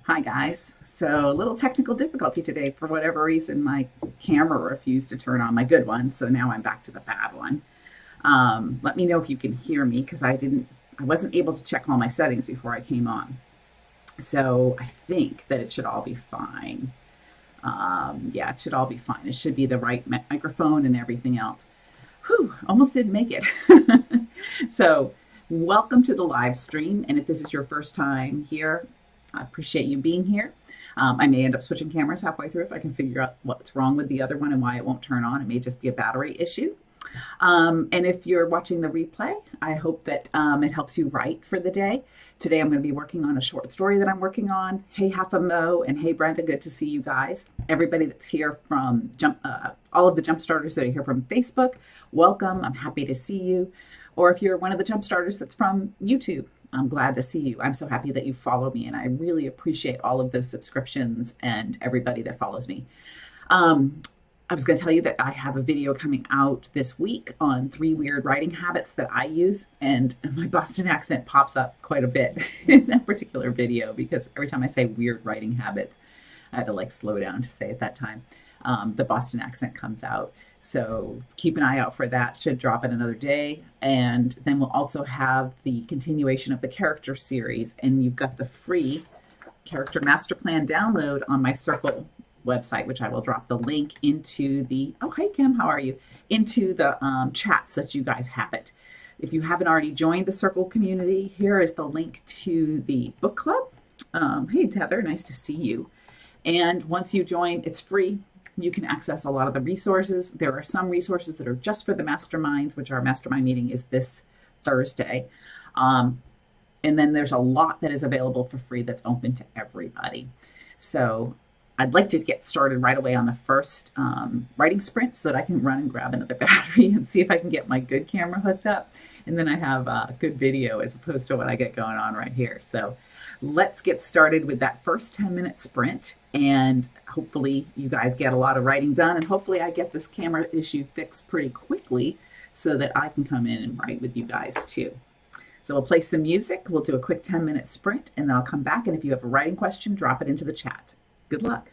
Hi guys. So a little technical difficulty today. For whatever reason, my camera refused to turn on, my good one. So now I'm back to the bad one. Let me know if you can hear me because I wasn't able to check all my settings before I came on. So I think that it should all be fine. Yeah, it should all be fine. It should be the right microphone and everything else. Whew, almost didn't make it. So welcome to the live stream. And if this is your first time here, I appreciate you being here. I may end up switching cameras halfway through if I can figure out what's wrong with the other one and why it won't turn on. It may just be a battery issue. And if you're watching the replay, I hope that it helps you write for the day. Today I'm going to be working on a short story that I'm working on. Hey, Half a Mo, and hey, Brenda, good to see you guys. Everybody that's here from all of the jump starters that are here from Facebook, welcome. I'm happy to see you. Or if you're one of the jump starters that's from YouTube, I'm glad to see you. I'm so happy that you follow me, and I really appreciate all of those subscriptions and everybody that follows me. I was going to tell you that I have a video coming out this week on 3 weird writing habits that I use, and my Boston accent pops up quite a bit in that particular video because every time I say weird writing habits, I had to like slow down to say at that time. The Boston accent comes out. So keep an eye out for that. Should drop in another day. And then we'll also have the continuation of the character series. And you've got the free character master plan download on my Circle website, which I will drop the link into the, oh, hey, Kim, how are you? Into the chat so that you guys have it. If you haven't already joined the Circle community, here is the link to the book club. Hey, Heather, nice to see you. And once you join, it's free. You can access a lot of the resources. There are some resources that are just for the masterminds, which our mastermind meeting is this Thursday. And then there's a lot that is available for free that's open to everybody. So I'd like to get started right away on the first writing sprint so that I can run and grab another battery and see if I can get my good camera hooked up. And then I have a good video as opposed to what I get going on right here. So let's get started with that first 10-minute sprint, and hopefully you guys get a lot of writing done, and hopefully I get this camera issue fixed pretty quickly so that I can come in and write with you guys too. So we'll play some music, we'll do a quick 10-minute sprint, and then I'll come back, and if you have a writing question, drop it into the chat. Good luck.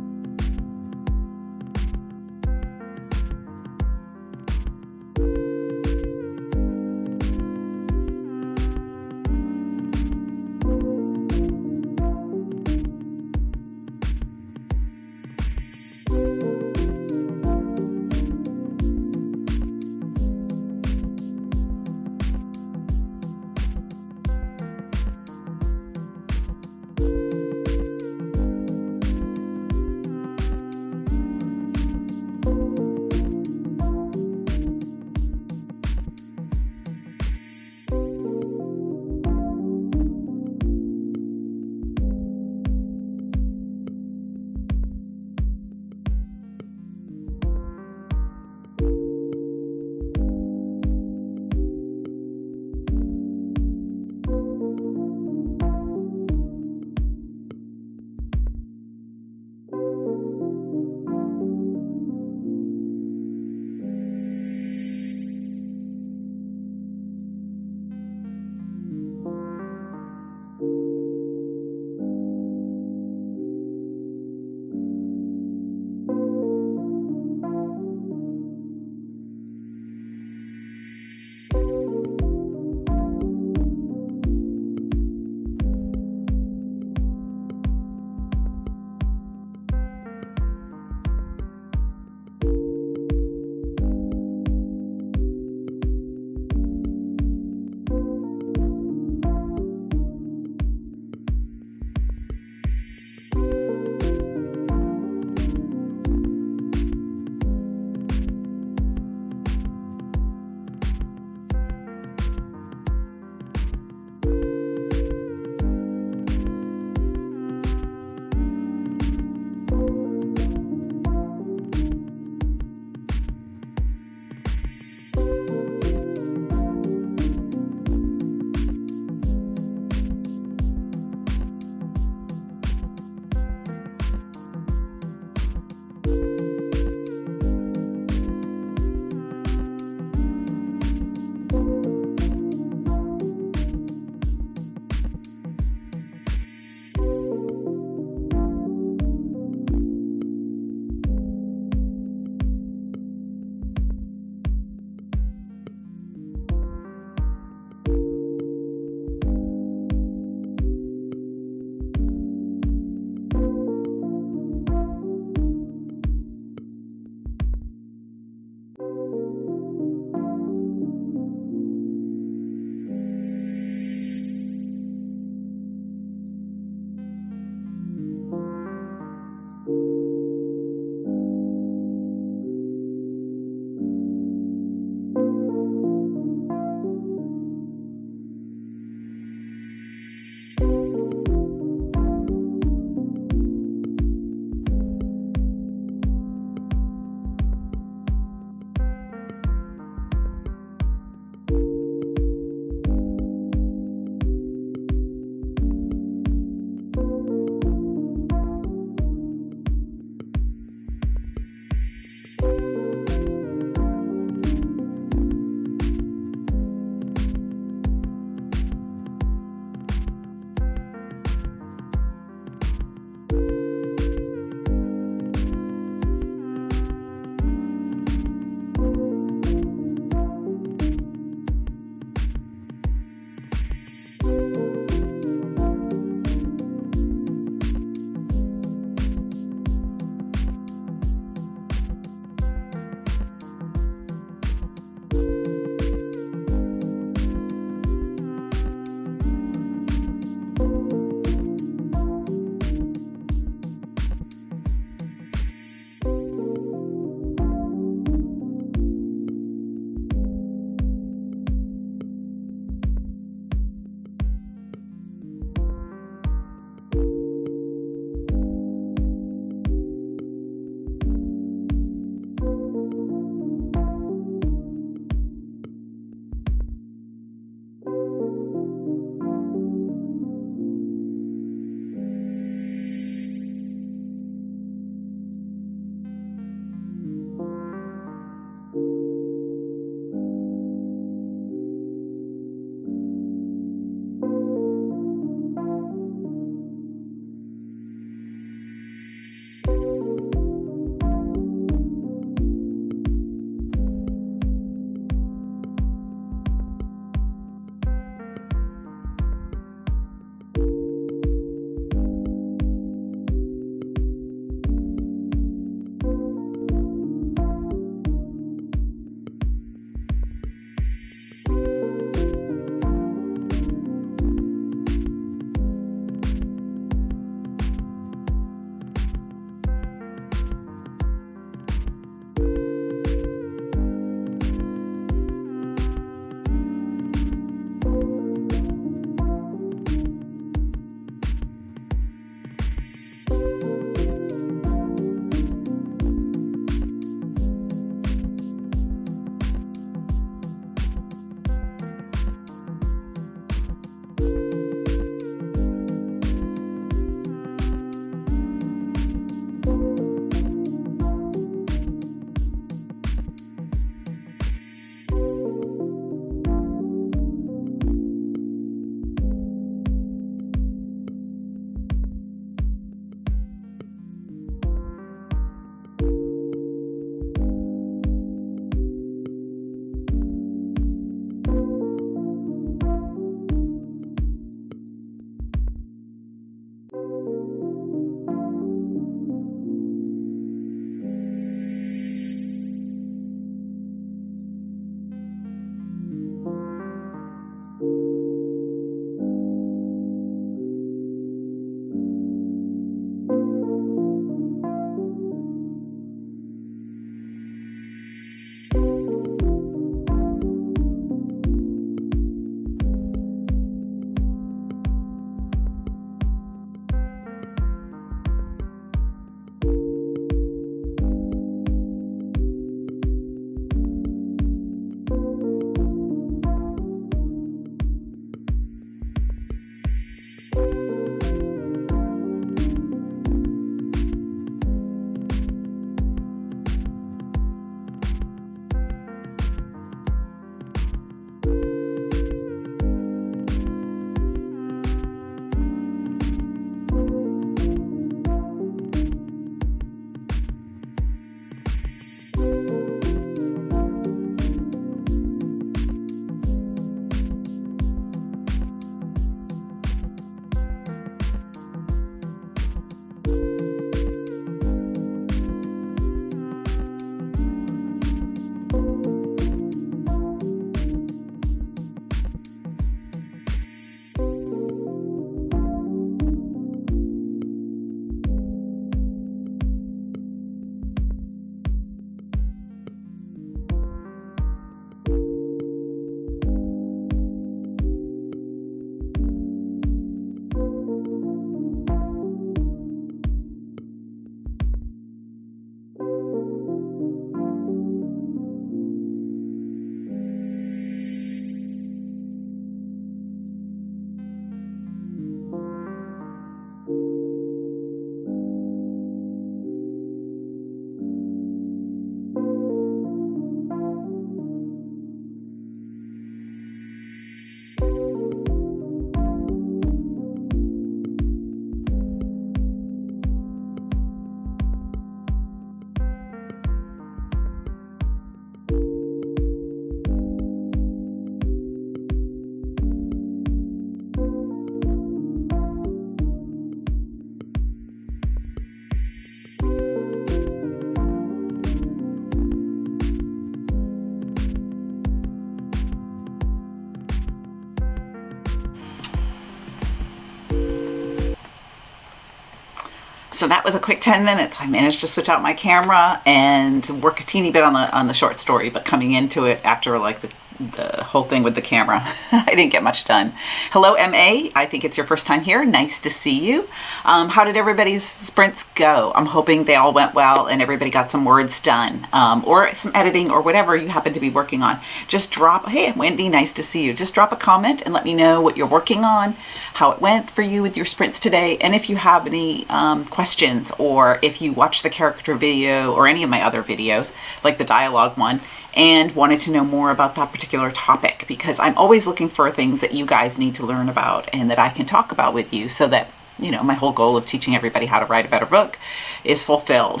So that was a quick 10 minutes. I managed to switch out my camera and work a teeny bit on the short story, but coming into it after like the whole thing with the camera, I didn't get much done. Hello, MA. I think it's your first time here. Nice to see you. How did everybody's sprints go? I'm hoping they all went well and everybody got some words done, or some editing or whatever you happen to be working on. Just drop, hey, Wendy, nice to see you. Just drop a comment and let me know what you're working on, how it went for you with your sprints today, and if you have any questions, or if you watched the character video or any of my other videos, like the dialogue one, and wanted to know more about that particular topic, because I'm always looking for things that you guys need to learn about and that I can talk about with you, so that, you know, my whole goal of teaching everybody how to write a better book is fulfilled.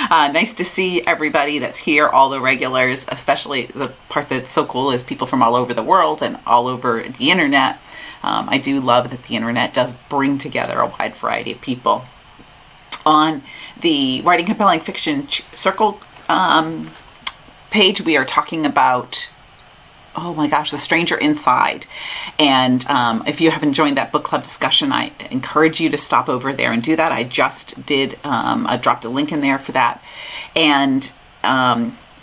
Nice to see everybody that's here, all the regulars, especially the part that's so cool is people from all over the world and all over the internet. I do love that the internet does bring together a wide variety of people. On the Writing Compelling Fiction Circle page, we are talking about, oh my gosh, The Stranger Inside. And if you haven't joined that book club discussion, I encourage you to stop over there and do that. I just did, I dropped a link in there for that. And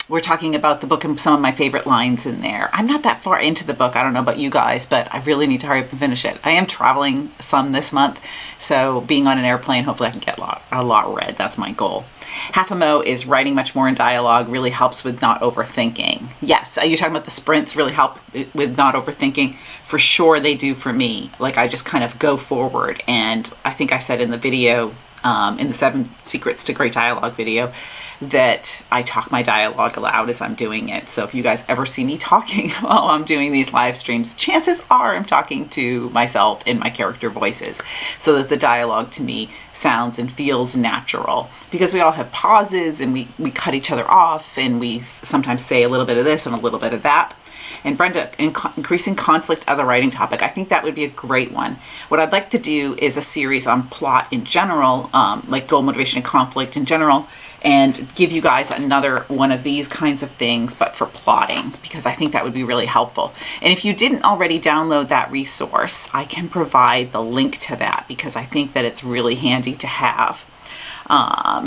we're talking about the book and some of my favorite lines in there. I'm not that far into the book. I don't know about you guys, but I really need to hurry up and finish it. I am traveling some this month, so being on an airplane, hopefully I can get a lot read. That's my goal. Half a Mo is writing much more in dialogue, really helps with not overthinking. Yes, you're talking about the sprints really help with not overthinking. For sure they do for me. Like, I just kind of go forward, and I think I said in the video, in the 7 Secrets to Great Dialogue video, that I talk my dialogue aloud as I'm doing it. So if you guys ever see me talking while I'm doing these live streams, chances are I'm talking to myself in my character voices, so that the dialogue to me sounds and feels natural, because we all have pauses and we cut each other off, and we sometimes say a little bit of this and a little bit of that. And Brenda, increasing conflict as a writing topic, I think that would be a great one. What I'd like to do is a series on plot in general, like goal, motivation, and conflict in general, and give you guys another one of these kinds of things, but for plotting, because I think that would be really helpful. And if you didn't already download that resource, I can provide the link to that, because I think that it's really handy to have.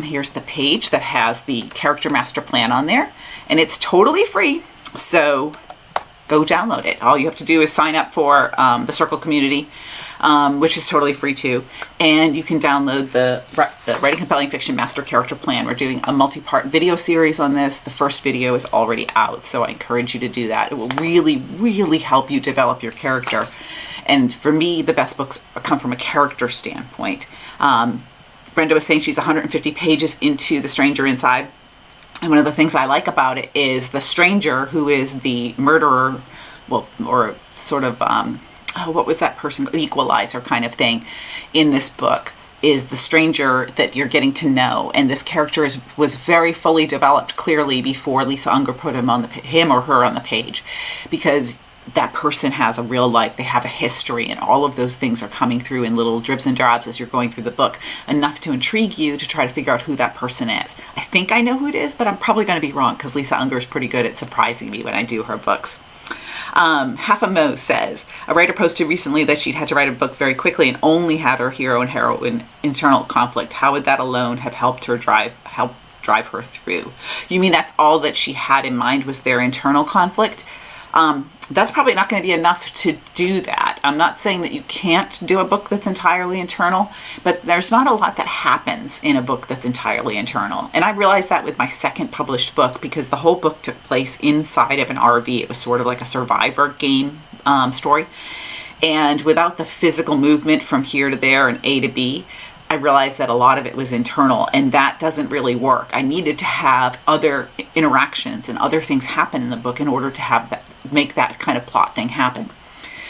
Here's the page that has the character master plan on there, and it's totally free. So go download it. All you have to do is sign up for the Circle community, which is totally free too. And you can download the Writing Compelling Fiction Master Character Plan. We're doing a multi-part video series on this. The first video is already out, so I encourage you to do that. It will really, really help you develop your character. And for me, the best books come from a character standpoint. Brenda was saying she's 150 pages into The Stranger Inside. And one of the things I like about it is the stranger, who is the murderer, well, or sort of, what was that person, equalizer kind of thing in this book, is the stranger that you're getting to know. And this character was very fully developed clearly before Lisa Unger put him or her on the page, because that person has a real life, they have a history, and all of those things are coming through in little dribs and drabs as you're going through the book, enough to intrigue you to try to figure out who that person is. I think I know who it is, but I'm probably going to be wrong, because Lisa Unger is pretty good at surprising me when I do her books. Half a Mo says, a writer posted recently that she'd had to write a book very quickly and only had her hero and heroine internal conflict. How would that alone have helped her drive her through? You mean that's all that she had in mind, was their internal conflict? That's probably not going to be enough to do that. I'm not saying that you can't do a book that's entirely internal, but there's not a lot that happens in a book that's entirely internal. And I realized that with my second published book, because the whole book took place inside of an RV. It was sort of like a Survivor game story. And without the physical movement from here to there and A to B, I realized that a lot of it was internal, and that doesn't really work. I needed to have other interactions and other things happen in the book in order to make that kind of plot thing happen.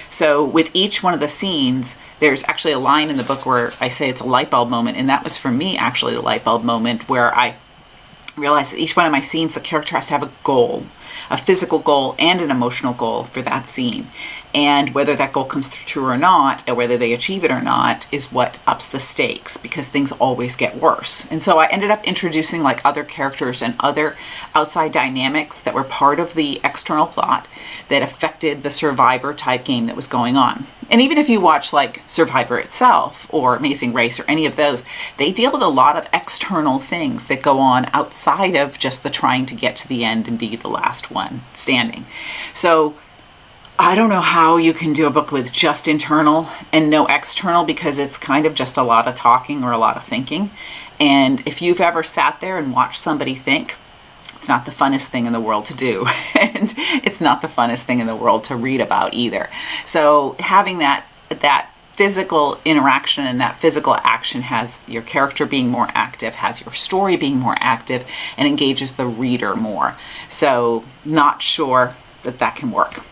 So with each one of the scenes, there's actually a line in the book where I say it's a light bulb moment, and that was for me actually the light bulb moment, where I realized that each one of my scenes, the character has to have a goal. a physical goal and an emotional goal for that scene. And whether that goal comes true or not, or whether they achieve it or not, is what ups the stakes, because things always get worse. And so I ended up introducing like other characters and other outside dynamics that were part of the external plot that affected the Survivor type game that was going on. And even if you watch like Survivor itself or Amazing Race or any of those, they deal with a lot of external things that go on outside of just the trying to get to the end and be the last one standing. So I don't know how you can do a book with just internal and no external, because it's kind of just a lot of talking or a lot of thinking. And if you've ever sat there and watched somebody think, it's not the funnest thing in the world to do. And it's not the funnest thing in the world to read about either. So having that physical interaction and that physical action has your character being more active, has your story being more active, and engages the reader more. So not sure that can work.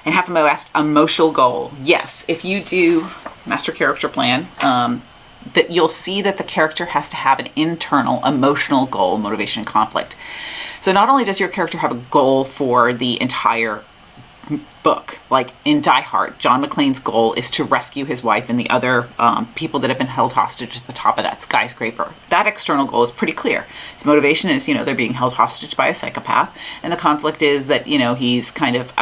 And Half a Mo asked, emotional goal. Yes, if you do master character plan, that you'll see that the character has to have an internal emotional goal, motivation, conflict. So not only does your character have a goal for the entire book, like in Die Hard, John McClane's goal is to rescue his wife and the other people that have been held hostage at the top of that skyscraper. That external goal is pretty clear. His motivation is, they're being held hostage by a psychopath, and the conflict is that, he's kind of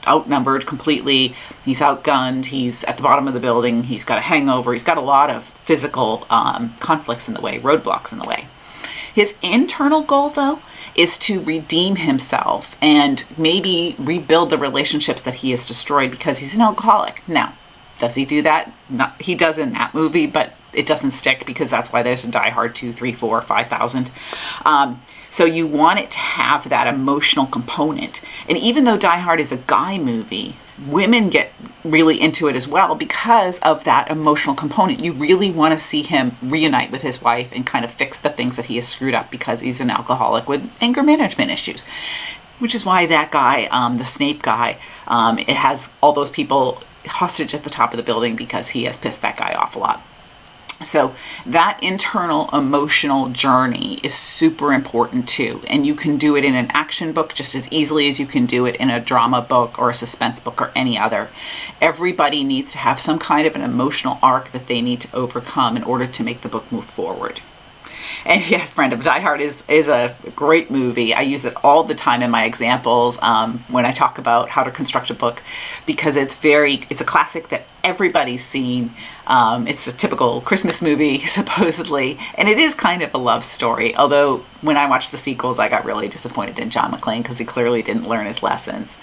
outnumbered completely, he's outgunned, he's at the bottom of the building, he's got a hangover, he's got a lot of physical conflicts in the way, roadblocks in the way. His internal goal, though, is to redeem himself and maybe rebuild the relationships that he has destroyed because he's an alcoholic. Now, does he do that? He does in that movie, but it doesn't stick, because that's why there's a Die Hard 2, 3, 4, 5,000. So you want it to have that emotional component. And even though Die Hard is a guy movie, women get really into it as well because of that emotional component. You really want to see him reunite with his wife and kind of fix the things that he has screwed up because he's an alcoholic with anger management issues. Which is why that guy, the Snape guy, it has all those people hostage at the top of the building because he has pissed that guy off a lot. So that internal emotional journey is super important too. And you can do it in an action book just as easily as you can do it in a drama book or a suspense book or any other. Everybody needs to have some kind of an emotional arc that they need to overcome in order to make the book move forward. And yes, Brenda, Die Hard is a great movie. I use it all the time in my examples when I talk about how to construct a book, because it's a classic that everybody's seen. It's a typical Christmas movie, supposedly, and it is kind of a love story. Although when I watched the sequels, I got really disappointed in John McClane because he clearly didn't learn his lessons.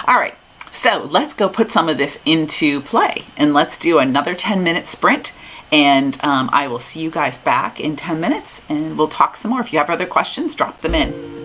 All right, so let's go put some of this into play, and let's do another 10-minute sprint. And I will see you guys back in 10 minutes, and we'll talk some more. If you have other questions, drop them in.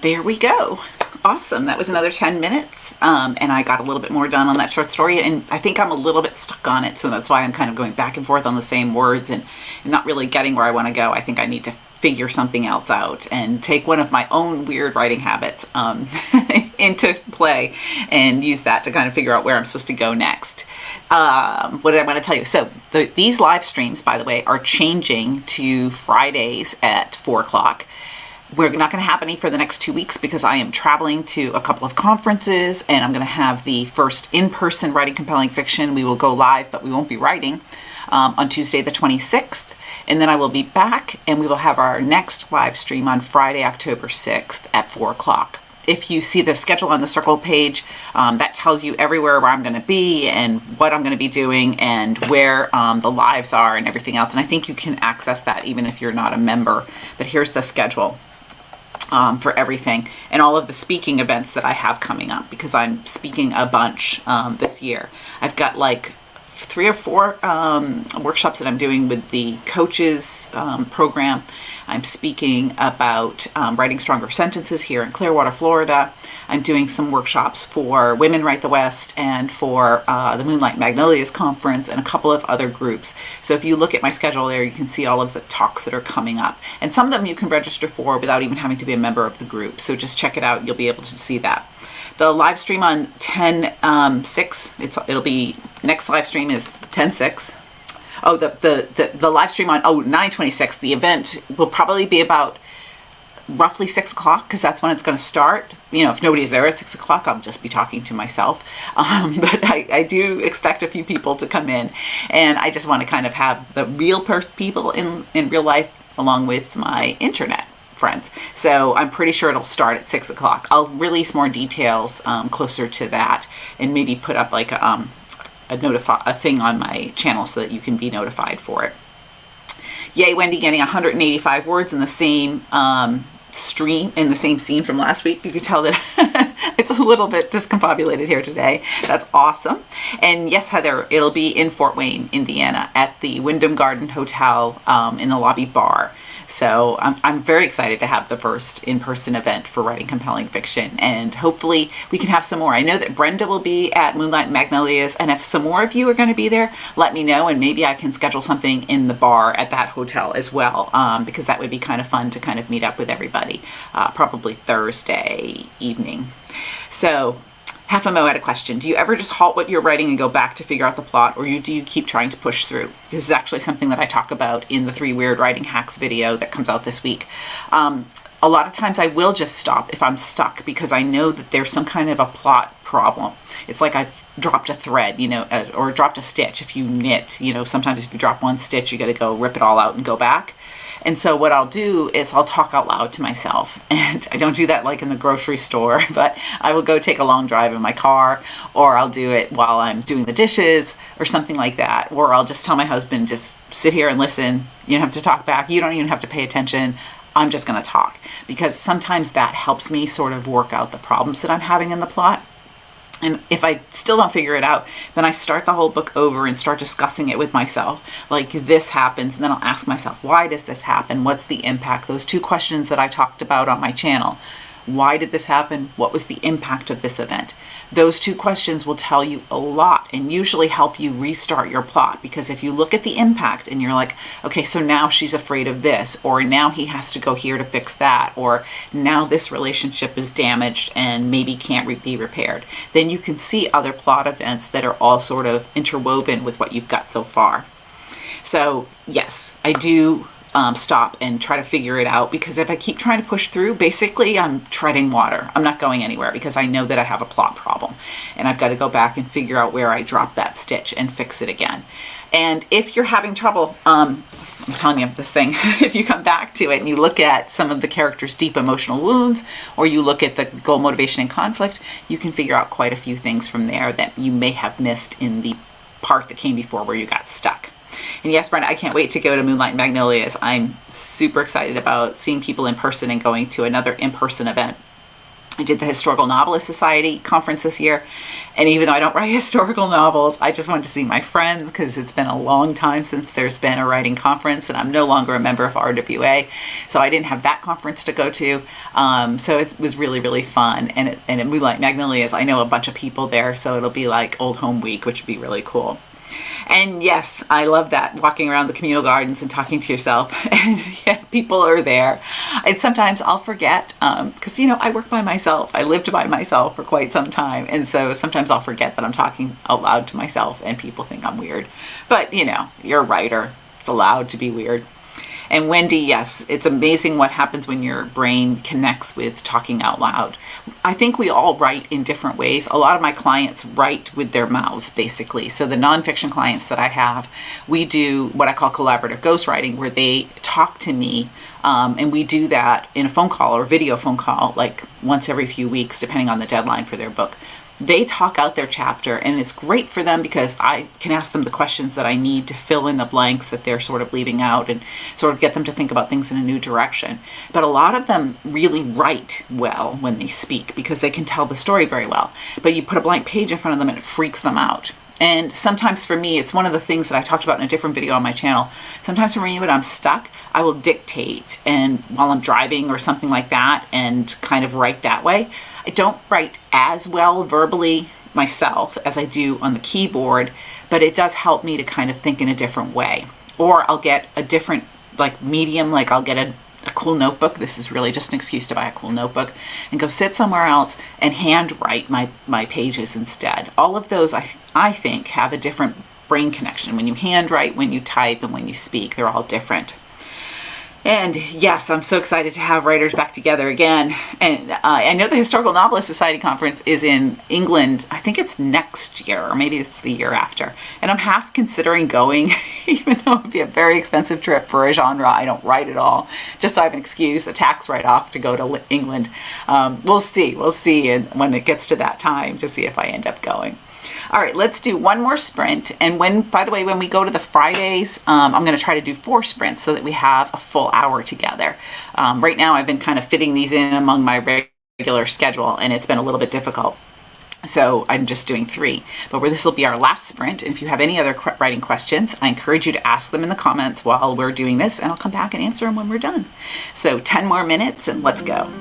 there we go. Awesome. That was another 10 minutes. And I got a little bit more done on that short story. And I think I'm a little bit stuck on it. So that's why I'm kind of going back and forth on the same words and not really getting where I want to go. I think I need to figure something else out and take one of my own weird writing habits into play and use that to kind of figure out where I'm supposed to go next. What did I want to tell you? So these live streams, by the way, are changing to Fridays at 4 o'clock. We're not going to have any for the next 2 weeks because I am traveling to a couple of conferences and I'm going to have the first in-person Writing Compelling Fiction. We will go live, but we won't be writing on Tuesday the 26th. And then I will be back and we will have our next live stream on Friday, October 6th at 4 o'clock. If you see the schedule on the Circle page, that tells you everywhere where I'm going to be and what I'm going to be doing and where the lives are and everything else. And I think you can access that even if you're not a member. But here's the schedule. For everything and all of the speaking events that I have coming up because I'm speaking a bunch this year. I've got like 3 or 4 workshops that I'm doing with the coaches program. I'm speaking about writing stronger sentences here in Clearwater, Florida. I'm doing some workshops for Women Write the West and for the Moonlight Magnolias Conference and a couple of other groups. So if you look at my schedule there, you can see all of the talks that are coming up. And some of them you can register for without even having to be a member of the group. So just check it out. You'll be able to see that. The live stream on 10/6, it'll be, next live stream is 10/6. Oh, the live stream on 9/26, the event will probably be about roughly 6 o'clock because that's when it's going to start. You know, if nobody's there at 6 o'clock, I'll just be talking to myself. But I do expect a few people to come in and I just want to kind of have the real people in real life along with my internet friends. So I'm pretty sure it'll start at 6 o'clock. I'll release more details closer to that and maybe put up like a thing on my channel so that you can be notified for it. Yay, Wendy, getting 185 words in the same stream, in the same scene from last week. You can tell that it's a little bit discombobulated here today. That's awesome. And yes, Heather, it'll be in Fort Wayne, Indiana at the Wyndham Garden Hotel in the lobby bar. So I'm very excited to have the first in-person event for Writing Compelling Fiction, and hopefully we can have some more. I know that Brenda will be at Moonlight Magnolias, and if some more of you are going to be there, let me know, and maybe I can schedule something in the bar at that hotel as well, because that would be kind of fun to kind of meet up with everybody, probably Thursday evening. So, Half a Mo had a question. Do you ever just halt what you're writing and go back to figure out the plot, or do you keep trying to push through? This is actually something that I talk about in the 3 Weird Writing Hacks video that comes out this week. A lot of times I will just stop if I'm stuck because I know that there's some kind of a plot problem. It's like I've dropped a thread, or dropped a stitch. If you knit, sometimes if you drop one stitch, you got to go rip it all out and go back. And so what I'll do is I'll talk out loud to myself. And I don't do that like in the grocery store, but I will go take a long drive in my car, or I'll do it while I'm doing the dishes or something like that. Or I'll just tell my husband, just sit here and listen. You don't have to talk back. You don't even have to pay attention. I'm just going to talk. Because sometimes that helps me sort of work out the problems that I'm having in the plot. And if I still don't figure it out, then I start the whole book over and start discussing it with myself. Like, this happens, and then I'll ask myself, why does this happen? What's the impact? Those 2 questions that I talked about on my channel. Why did this happen? What was the impact of this event? Those 2 questions will tell you a lot and usually help you restart your plot, because if you look at the impact and you're like, okay, so now she's afraid of this, or now he has to go here to fix that, or now this relationship is damaged and maybe can't be repaired, then you can see other plot events that are all sort of interwoven with what you've got so far. So yes, I do stop and try to figure it out, because if I keep trying to push through, basically I'm treading water. I'm not going anywhere because I know that I have a plot problem and I've got to go back and figure out where I dropped that stitch and fix it again. And if you're having trouble, I'm telling you this thing, if you come back to it and you look at some of the characters' deep emotional wounds, or you look at the goal, motivation, and conflict, you can figure out quite a few things from there that you may have missed in the part that came before where you got stuck. And yes, Brenda, I can't wait to go to Moonlight Magnolias. I'm super excited about seeing people in person and going to another in-person event. I did the Historical Novelist Society conference this year. And even though I don't write historical novels, I just wanted to see my friends because it's been a long time since there's been a writing conference and I'm no longer a member of RWA. So I didn't have that conference to go to. So it was really, really fun. And at Moonlight Magnolias, I know a bunch of people there. So it'll be like Old Home Week, which would be really cool. And yes, I love that, walking around the communal gardens and talking to yourself. And yeah, people are there. And sometimes I'll forget, because, I work by myself. I lived by myself for quite some time. And so sometimes I'll forget that I'm talking out loud to myself and people think I'm weird. But, you're a writer. It's allowed to be weird. And Wendy, yes, it's amazing what happens when your brain connects with talking out loud. I think we all write in different ways. A lot of my clients write with their mouths, basically. So the nonfiction clients that I have, we do what I call collaborative ghostwriting, where they talk to me, and we do that in a phone call or video phone call, like once every few weeks, depending on the deadline for their book. They talk out their chapter, and it's great for them because I can ask them the questions that I need to fill in the blanks that they're sort of leaving out and sort of get them to think about things in a new direction. But a lot of them really write well when they speak because they can tell the story very well. But you put a blank page in front of them and it freaks them out. And sometimes for me, it's one of the things that I talked about in a different video on my channel. Sometimes for me, when I'm stuck, I will dictate and while I'm driving or something like that and kind of write that way. I don't write as well verbally myself as I do on the keyboard, but it does help me to kind of think in a different way. Or I'll get a different medium, like I'll get a cool notebook. This is really just an excuse to buy a cool notebook and go sit somewhere else and handwrite my pages instead. All of those I think have a different brain connection. When you handwrite, when you type, and when you speak, they're all different. And yes, I'm so excited to have writers back together again. And I know the Historical Novelist Society conference is in England. I think it's next year, or maybe it's the year after. And I'm half considering going, even though it would be a very expensive trip for a genre I don't write at all. Just so I have an excuse, a tax write-off to go to England. We'll see when it gets to that time to see if I end up going. All right, let's do one more sprint. And by the way, when we go to the Fridays, I'm going to try to do 4 sprints so that we have a full hour together. Right now, I've been kind of fitting these in among my regular schedule, and it's been a little bit difficult. So I'm just doing 3. But this will be our last sprint. And if you have any other writing questions, I encourage you to ask them in the comments while we're doing this, and I'll come back and answer them when we're done. So 10 more minutes, and let's go.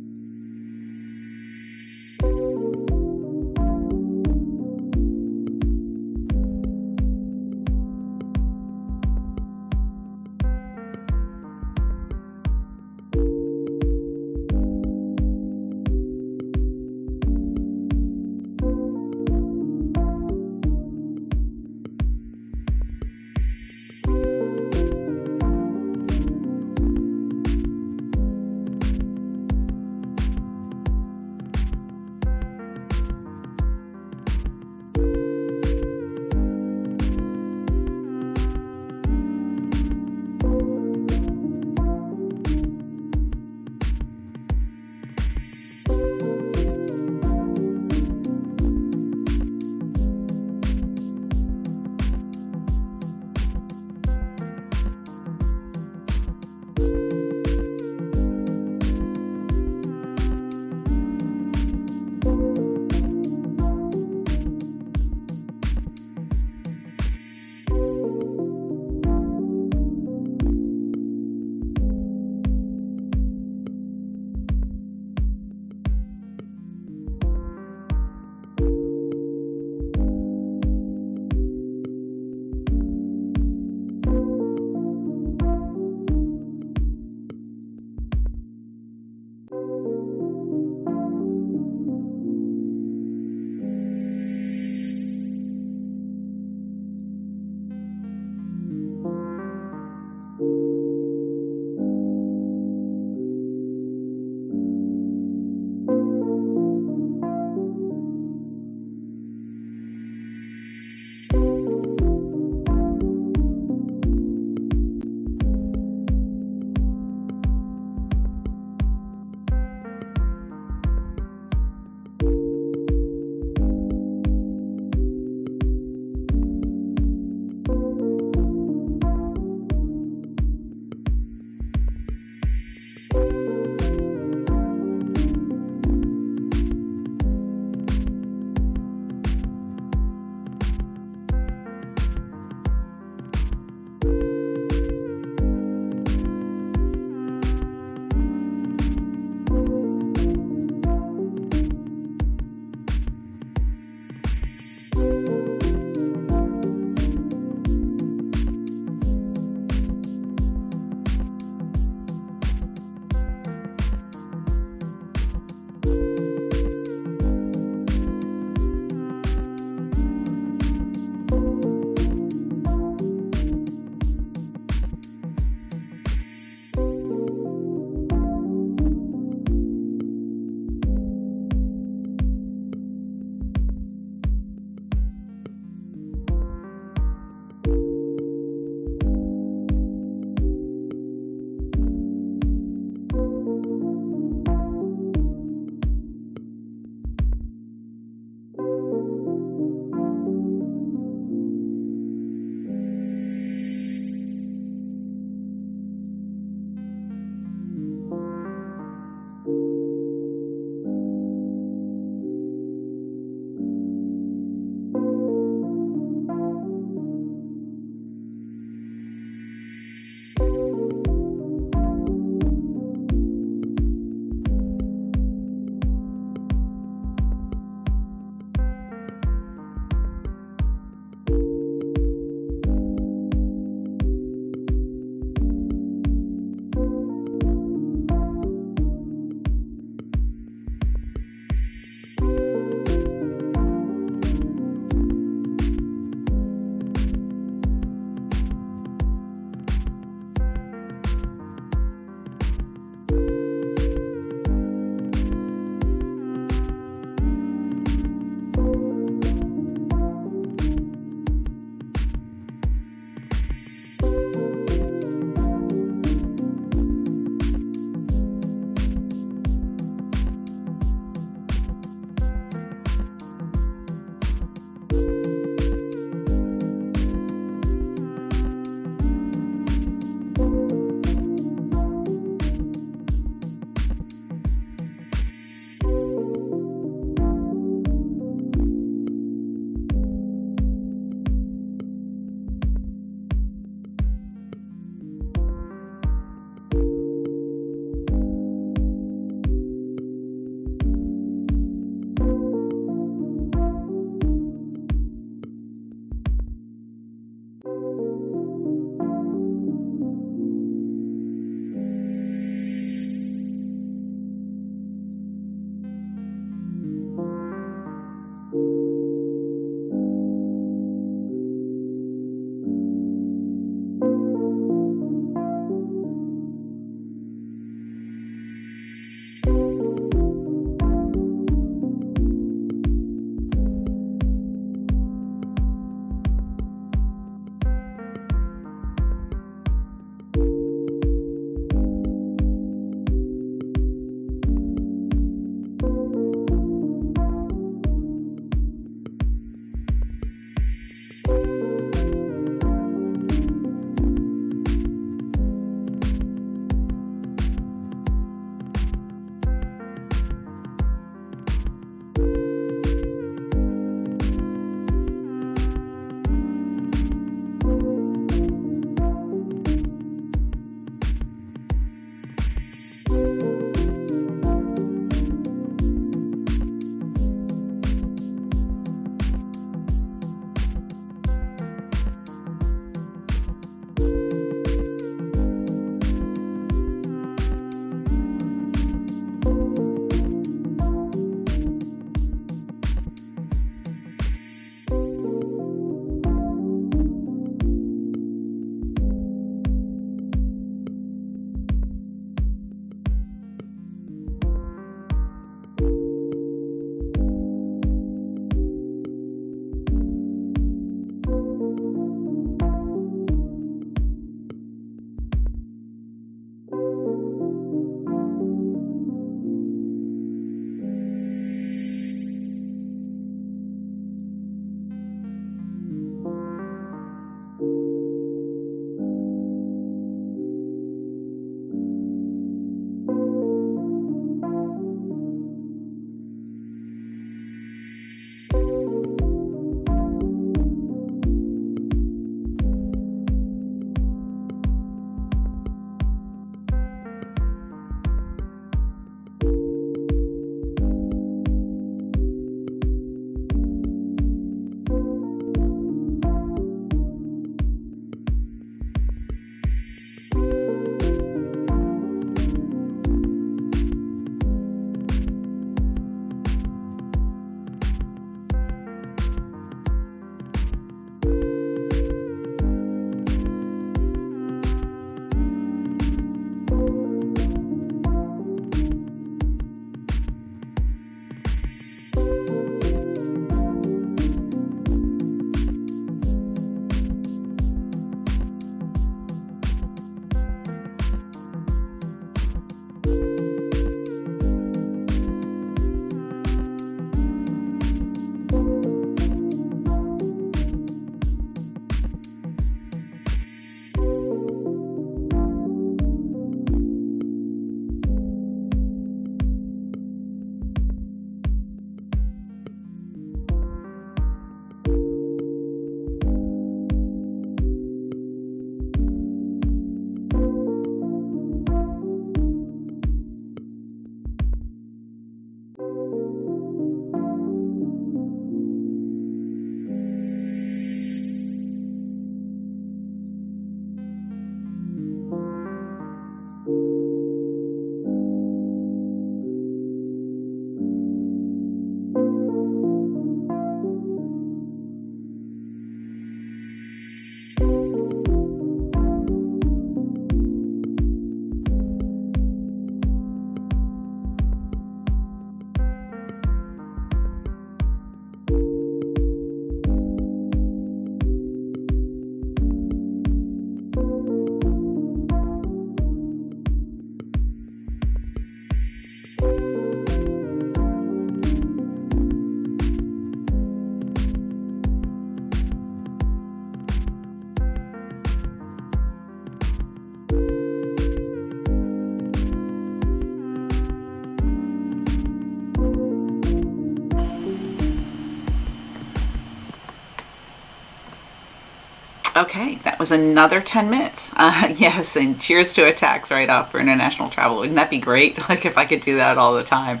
Okay, that was another 10 minutes. Yes, and cheers to a tax write-off for international travel. Wouldn't that be great? Like if I could do that all the time.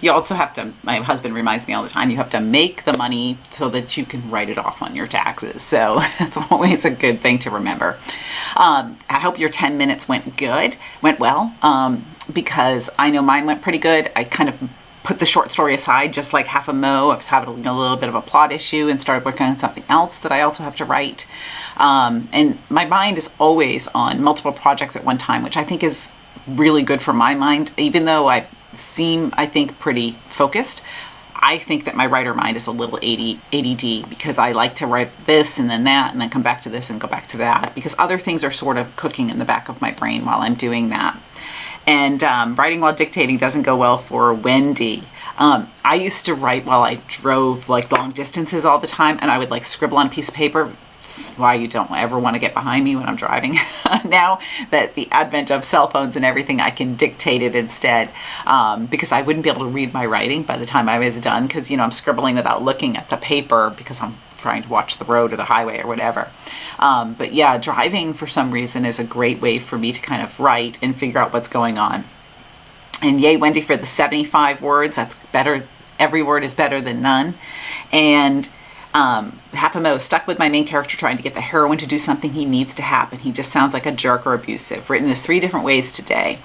You also have to, my husband reminds me all the time, you have to make the money so that you can write it off on your taxes. So that's always a good thing to remember. I hope your 10 minutes went well, because I know mine went pretty good. I kind of put the short story aside, just like Half a Mo. I was having a little bit of a plot issue and started working on something else that I also have to write. And my mind is always on multiple projects at one time, which I think is really good for my mind. Even though I think, pretty focused, I think that my writer mind is a little ADD, because I like to write this and then that and then come back to this and go back to that, because other things are sort of cooking in the back of my brain while I'm doing that. And writing while dictating doesn't go well for Wendy. I used to write while I drove like long distances all the time, and I would like scribble on a piece of paper. That's why you don't ever want to get behind me when I'm driving. Now that the advent of cell phones and everything, I can dictate it instead, because I wouldn't be able to read my writing by the time I was done, because, I'm scribbling without looking at the paper because I'm trying to watch the road or the highway or whatever. But yeah, driving for some reason is a great way for me to kind of write and figure out what's going on. And yay, Wendy, for the 75 words. That's better. Every word is better than none. And Half a Mo, stuck with my main character trying to get the heroine to do something he needs to happen. He just sounds like a jerk or abusive. Written as 3 different ways today.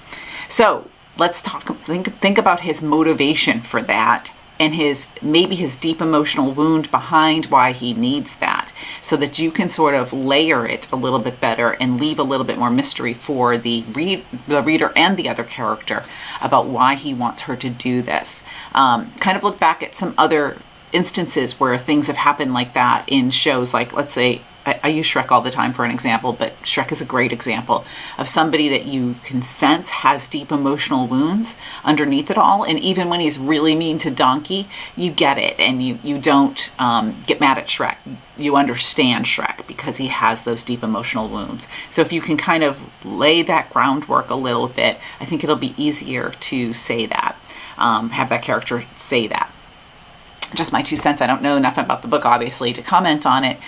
So let's think about his motivation for that, and maybe his deep emotional wound behind why he needs that, so that you can sort of layer it a little bit better and leave a little bit more mystery for the reader and the other character about why he wants her to do this. Kind of look back at some other instances where things have happened like that in shows, like, let's say, I use Shrek all the time for an example, but Shrek is a great example of somebody that you can sense has deep emotional wounds underneath it all. And even when he's really mean to Donkey, you get it, and you don't get mad at Shrek. You understand Shrek because he has those deep emotional wounds. So if you can kind of lay that groundwork a little bit, I think it'll be easier to say that, have that character say that. Just my 2 cents. I don't know enough about the book, obviously, to comment on it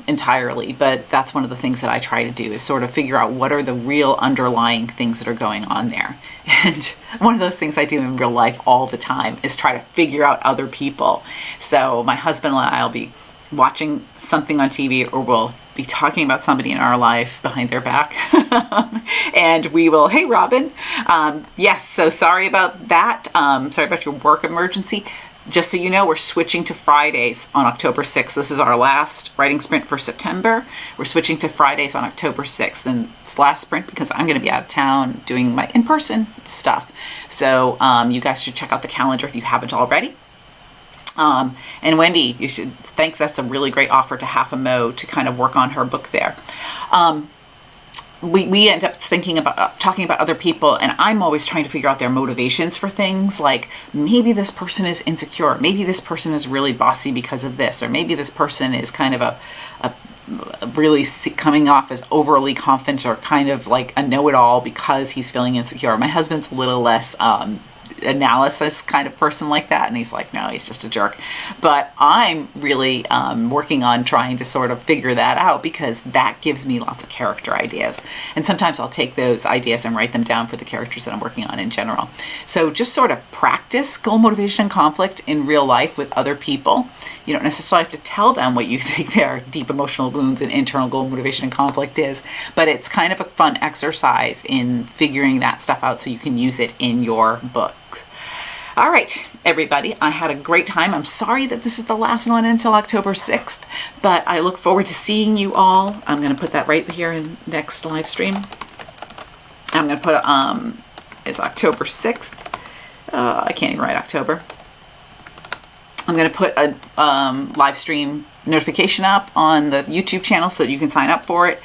entirely, but that's one of the things that I try to do, is sort of figure out what are the real underlying things that are going on there. And one of those things I do in real life all the time is try to figure out other people. So my husband and I will be watching something on TV, or we'll be talking about somebody in our life behind their back. And we will, hey, Robin, yes, so sorry about that. Sorry about your work emergency. Just so you know, we're switching to Fridays on October 6th. This is our last writing sprint for September. We're switching to Fridays on October 6th. And it's the last sprint because I'm going to be out of town doing my in-person stuff. So you guys should check out the calendar if you haven't already. And Wendy, you should think that's a really great offer to Half a Mo to kind of work on her book there. We end up talking about other people, and I'm always trying to figure out their motivations for things, like maybe this person is insecure, maybe this person is really bossy because of this, or maybe this person is kind of a really coming off as overly confident, or kind of like a know-it-all because he's feeling insecure. My husband's a little less analysis kind of person like that, and he's like, no, he's just a jerk. But I'm really working on trying to sort of figure that out, because that gives me lots of character ideas, and sometimes I'll take those ideas and write them down for the characters that I'm working on in general. So just sort of practice goal, motivation, and conflict in real life with other people. You don't necessarily have to tell them what you think their deep emotional wounds and internal goal, motivation, and conflict is, but it's kind of a fun exercise in figuring that stuff out so you can use it in your book. All right, everybody, I had a great time. I'm sorry that this is the last one until October 6th, but I look forward to seeing you all. I'm going to put that right here in next live stream. I'm going to put, it's October 6th. I can't even write October. I'm going to put a live stream notification up on the YouTube channel so you can sign up for it.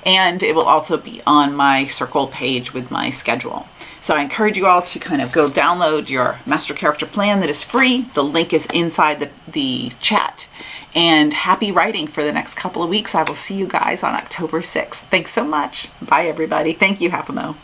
And it will also be on my Circle page with my schedule. So I encourage you all to kind of go download your master character plan that is free. The link is inside the chat. And happy writing for the next couple of weeks. I will see you guys on October 6th. Thanks so much. Bye, everybody. Thank you, Half a Mo.